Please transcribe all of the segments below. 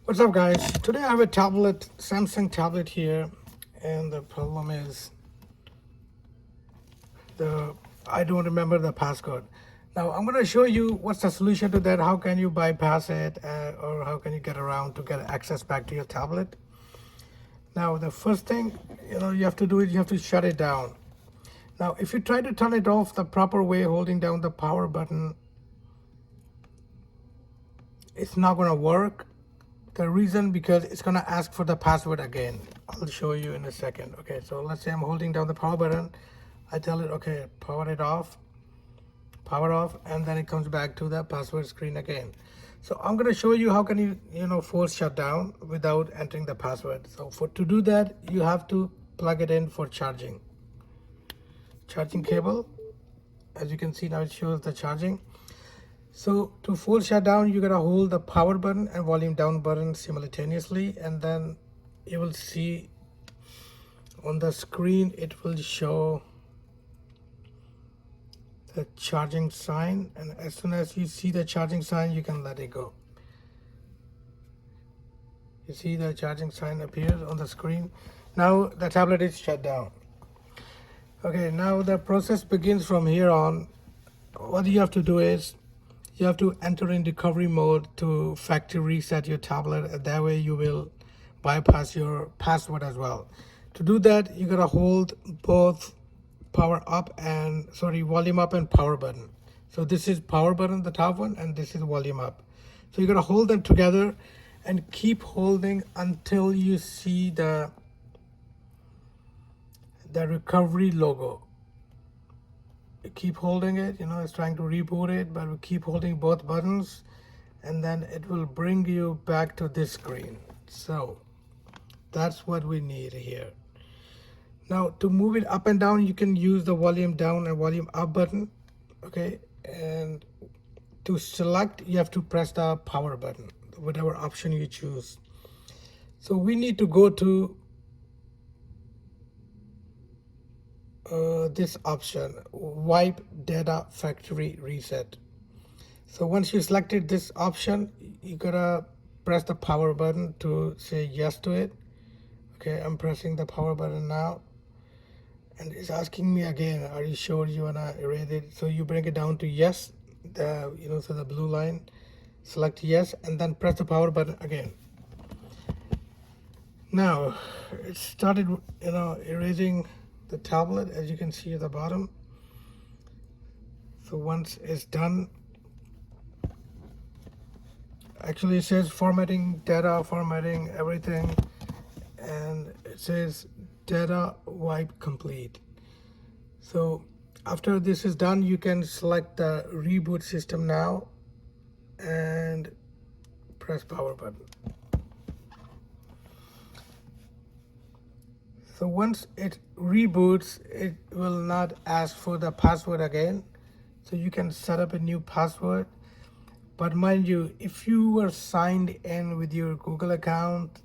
What's up, guys? Today I have a tablet, Samsung tablet here, and the problem is the I don't remember the passcode. Now I'm going to show you what's the solution to that. How can you bypass it, or how can you get around to get access back to your tablet? Now the first thing you have to do is you have to shut it down. Now if you try to turn it off the proper way, holding down the power button, it's not going to work. The reason, because it's going to ask for the password again. I'll show you in a second. Okay, so let's say I'm holding down the power button. I tell it, okay, power off, and then it comes back to the password screen again. So I'm going to show you how can you force shut down without entering the password. So to do that, you have to plug it in for charging cable. As you can see now, it shows the charging. So to force shut down, you gotta hold the power button and volume down button simultaneously, and then you will see on the screen it will show the charging sign, and as soon as you see the charging sign, you can let it go. You see the charging sign appears on the screen. Now the tablet is shut down. Okay, now the process begins from here on. What you have to do is you have to enter in recovery mode to factory reset your tablet. That way you will bypass your password as well. To do that, you gotta hold both volume up and power button. So this is power button, the top one, and this is volume up. So you gotta hold them together and keep holding until you see the recovery logo. Keep holding it, it's trying to reboot it, but we keep holding both buttons, and then it will bring you back to this screen. So that's what we need here. Now to move it up and down, you can use the volume down and volume up button. Okay, and to select, you have to press the power button, whatever option you choose. So we need to go to this option, wipe data factory reset. So once you selected this option, you gotta press the power button to say yes to it. Okay, I'm pressing the power button now, and it's asking me again, are you sure you wanna erase it? So you bring it down to yes, so the blue line, select yes, and then press the power button again. Now it started erasing the tablet, as you can see at the bottom. So once it's done, actually it says formatting data, formatting everything, and it says data wipe complete. So after this is done, you can select the reboot system now and press power button. So once it reboots, it will not ask for the password again. So you can set up a new password. But mind you, if you were signed in with your Google account,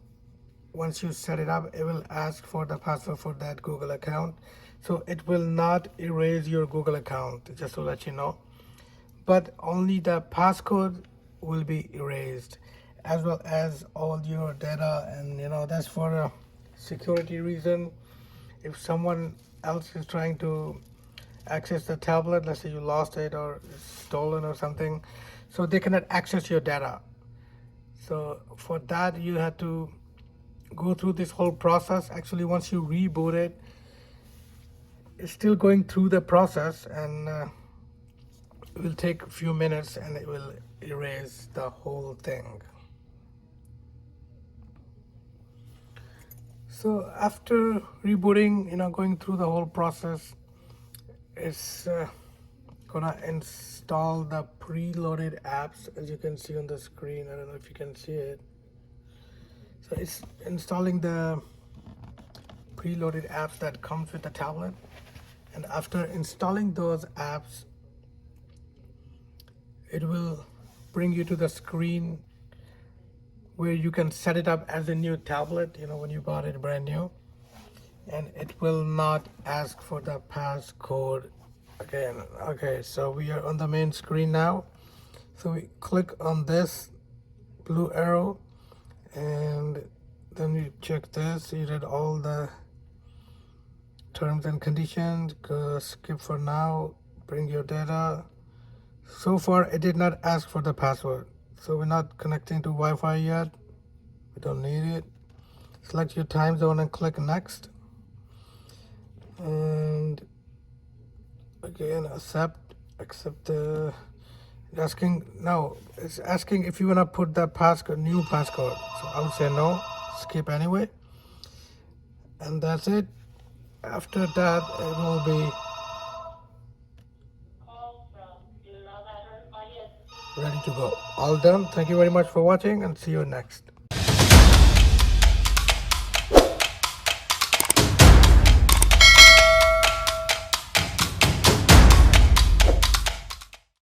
once you set it up, it will ask for the password for that Google account. So it will not erase your Google account, just to let you know. But only the passcode will be erased, as well as all your data, and that's for a security reason. If someone else is trying to access the tablet, let's say you lost it or it's stolen or something, so they cannot access your data. So for that, you have to go through this whole process. Actually, once you reboot it, it's still going through the process, and it will take a few minutes, and it will erase the whole thing. So after rebooting, going through the whole process, it's gonna install the preloaded apps, as you can see on the screen. I don't know if you can see it. So it's installing the preloaded apps that comes with the tablet, and after installing those apps, it will bring you to the screen where you can set it up as a new tablet, when you bought it brand new, and it will not ask for the passcode again. Okay, so we are on the main screen now. So we click on this blue arrow, and then you check this, you read all the terms and conditions, go skip for now, bring your data. So far it did not ask for the password, so we're not connecting to Wi-Fi yet, we don't need it. Select your time zone and click next, and again accept the asking. Now it's asking if you want to put the passcode, new passcode, so I would say no, skip anyway, and that's it. After that it will be ready to go. All done. Thank you very much for watching, and see you next.